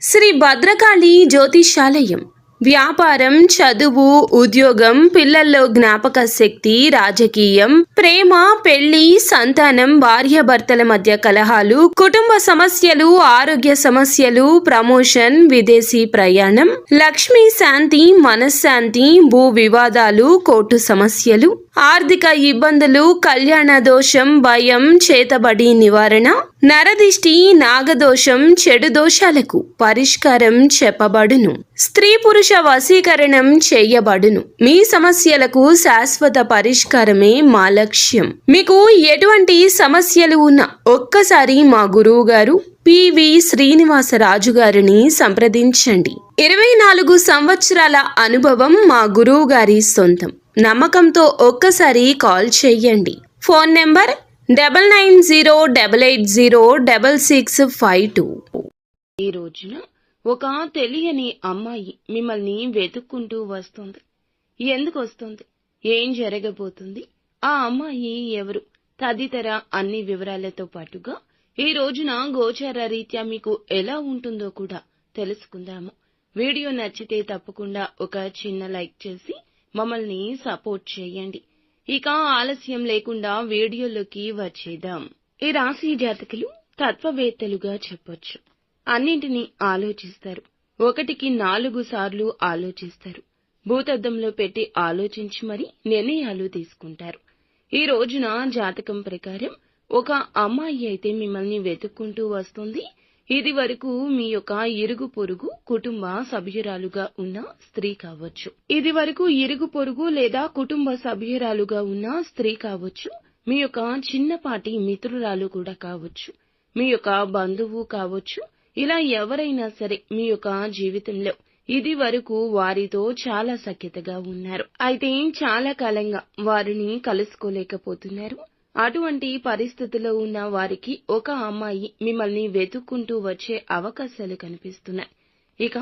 శ్రీ భద్రకాళి జ్యోతిషాలయం. వ్యాపారం, చదువు, ఉద్యోగం, పిల్లల్లో జ్ఞాపక శక్తి, రాజకీయం, ప్రేమ, పెళ్లి, సంతానం, భార్యాభర్తల మధ్య కలహాలు, కుటుంబ సమస్యలు, ఆరోగ్య సమస్యలు, ప్రమోషన్, విదేశీ ప్రయాణం, లక్ష్మీ శాంతి, మనశ్శాంతి, భూ వివాదాలు, కోర్టు సమస్యలు, ఆర్థిక ఇబ్బందులు, కళ్యాణ దోషం, భయం, చేతబడి నివారణ, నరదిష్టి, నాగదోషం, చెడు దోషాలకు పరిష్కారం చెప్పబడును. స్త్రీ పురుష వశీకరణం చేయబడును. మీ సమస్యలకు శాశ్వత పరిష్కారమే మా లక్ష్యం. మీకు ఎటువంటి సమస్యలు ఉన్నా ఒక్కసారి మా గురువు గారు పివి శ్రీనివాసరాజు గారిని సంప్రదించండి. 24 సంవత్సరాల అనుభవం మా గురువు గారి సొంతం. నమ్మకంతో ఒక్కసారి కాల్ చేయండి. Phone number 9908806652. ఈ రోజున ఒక తెలియని అమ్మాయి మిమ్మల్ని వెతుక్కుంటూ వస్తుంది. ఎందుకు వస్తుంది, ఏం జరగబోతుంది, ఆ అమ్మాయి ఎవరు తదితర అన్ని వివరాలతో పాటుగా ఈ రోజున గోచార రీత్యా మీకు ఎలా ఉంటుందో కూడా తెలుసుకుందాము. వీడియో నచ్చితే తప్పకుండా ఒక చిన్న లైక్ చేసి మమ్మల్ని సపోర్ట్ చేయండి. ఇక ఆలస్యం లేకుండా వీడియోలోకి వచ్చేద్దాం. ఈ రాశి జాతకులు తత్వవేత్తలుగా చెప్పొచ్చు. అన్నింటినీ ఆలోచిస్తారు. 1కి 4 సార్లు ఆలోచిస్తారు. భూతద్దంలో పెట్టి ఆలోచించి మరీ నిర్ణయాలు తీసుకుంటారు. ఈ రోజున జాతకం ప్రకారం ఒక అమ్మాయి అయితే మిమ్మల్ని వెతుక్కుంటూ వస్తుంది. ఇది వరకు మీ యొక్క ఇరుగు పొరుగు కుటుంబ సభ్యురాలుగా ఉన్న స్త్రీ కావచ్చు. ఇది వరకు ఇరుగు పొరుగు లేదా కుటుంబ సభ్యురాలుగా ఉన్న స్త్రీ కావచ్చు. మీ యొక్క చిన్నపాటి మిత్రురాలు కూడా కావచ్చు. మీ యొక్క బంధువు కావచ్చు. ఇలా ఎవరైనా సరే మీ యొక్క జీవితంలో ఇది వరకు వారితో చాలా సఖ్యతగా ఉన్నారు. అయితే చాలా కాలంగా వారిని కలుసుకోలేకపోతున్నారు. అటువంటి పరిస్థితిలో ఉన్న వారికి ఒక అమ్మాయి మిమ్మల్ని వెతుక్కుంటూ వచ్చే అవకాశాలు కనిపిస్తున్నాయి. ఇక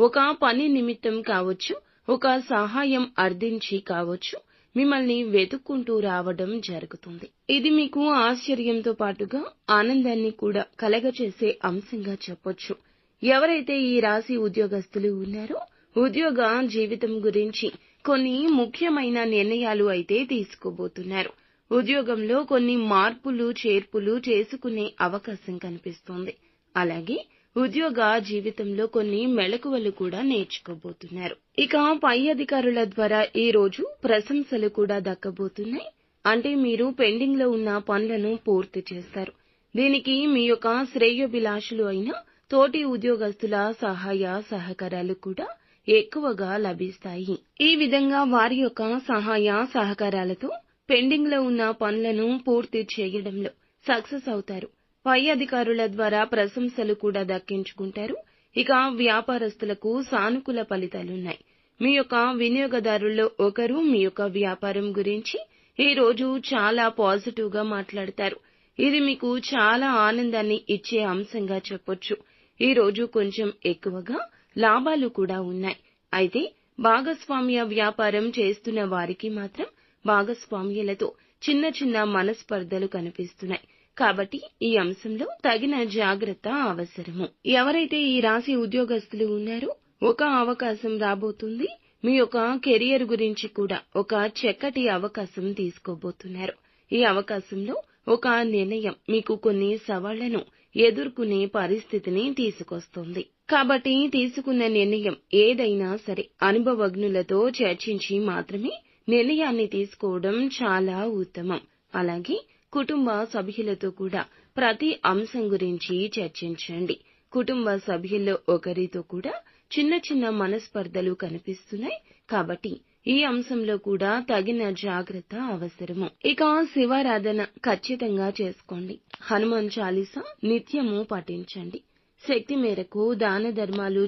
ఒక పని నిమిత్తం కావచ్చు, ఒక సహాయం అర్థించి కావచ్చు, మిమ్మల్ని వెతుక్కుంటూ రావడం జరుగుతుంది. ఇది మీకు ఆశ్చర్యంతో పాటుగా ఆనందాన్ని కూడా కలగచేసే అంశంగా చెప్పొచ్చు. ఎవరైతే ఈ రాశి ఉద్యోగస్తులు ఉన్నారో ఉద్యోగ జీవితం గురించి కొన్ని ముఖ్యమైన నిర్ణయాలు అయితే తీసుకోబోతున్నారు. ఉద్యోగంలో కొన్ని మార్పులు చేర్పులు చేసుకునే అవకాశం కనిపిస్తోంది. అలాగే ఉద్యోగ జీవితంలో కొన్ని మెళకువలు కూడా నేర్చుకోబోతున్నారు. ఇక పై అధికారుల ద్వారా ఈ రోజు ప్రశంసలు కూడా దక్కబోతున్నాయి. అంటే మీరు పెండింగ్ లో ఉన్న పనులను పూర్తి చేస్తారు. దీనికి మీ యొక్క శ్రేయోభిలాషులు అయిన తోటి ఉద్యోగస్తుల సహాయ సహకారాలు కూడా ఎక్కువగా లభిస్తాయి. ఈ విధంగా వారి యొక్క సహాయ సహకారాలతో పెండింగ్ లో ఉన్న పనులను పూర్తి చేయడంలో సక్సెస్ అవుతారు. పై అధికారుల ద్వారా ప్రశంసలు కూడా దక్కించుకుంటారు. ఇక వ్యాపారస్తులకు సానుకూల ఫలితాలున్నాయి. మీ యొక్క వినియోగదారుల్లో ఒకరు మీ యొక్క వ్యాపారం గురించి ఈ రోజు చాలా పాజిటివ్ గా మాట్లాడతారు. ఇది మీకు చాలా ఆనందాన్ని ఇచ్చే అంశంగా చెప్పొచ్చు. ఈ రోజు కొంచెం ఎక్కువగా లాభాలు కూడా ఉన్నాయి. అయితే భాగస్వామ్య వ్యాపారం చేస్తున్న వారికి మాత్రం భాగస్వామ్యులతో చిన్న చిన్న మనస్పర్ధలు కనిపిస్తున్నాయి. కాబట్టి ఈ అంశంలో తగిన జాగ్రత్త అవసరము. ఎవరైతే ఈ రాశి ఉద్యోగస్తులు ఉన్నారో ఒక అవకాశం రాబోతుంది. మీ యొక్క కెరియర్ గురించి కూడా ఒక చక్కటి అవకాశం తీసుకోబోతున్నారు. ఈ అవకాశంలో ఒక నిర్ణయం మీకు కొన్ని సవాళ్లను ఎదుర్కొనే పరిస్థితిని తీసుకొస్తుంది. కాబట్టి తీసుకున్న నిర్ణయం ఏదైనా సరే అనుభవజ్ఞులతో చర్చించి మాత్రమే నిర్ణయాన్ని తీసుకోవడం చాలా ఉత్తమం. అలాగే కుటుంబ సభ్యులతో కూడా ప్రతి అంశం గురించి చర్చించండి. కుటుంబ సభ్యుల్లో ఒకరితో కూడా చిన్న చిన్న మనస్పర్ధలు కనిపిస్తున్నాయి. కాబట్టి ఈ అంశంలో కూడా తగిన జాగ్రత్త అవసరము. ఇక శివారాధన ఖచ్చితంగా చేసుకోండి. హనుమాన్ చాలీసా నిత్యము పఠించండి. శక్తి మేరకు దాన ధర్మాలు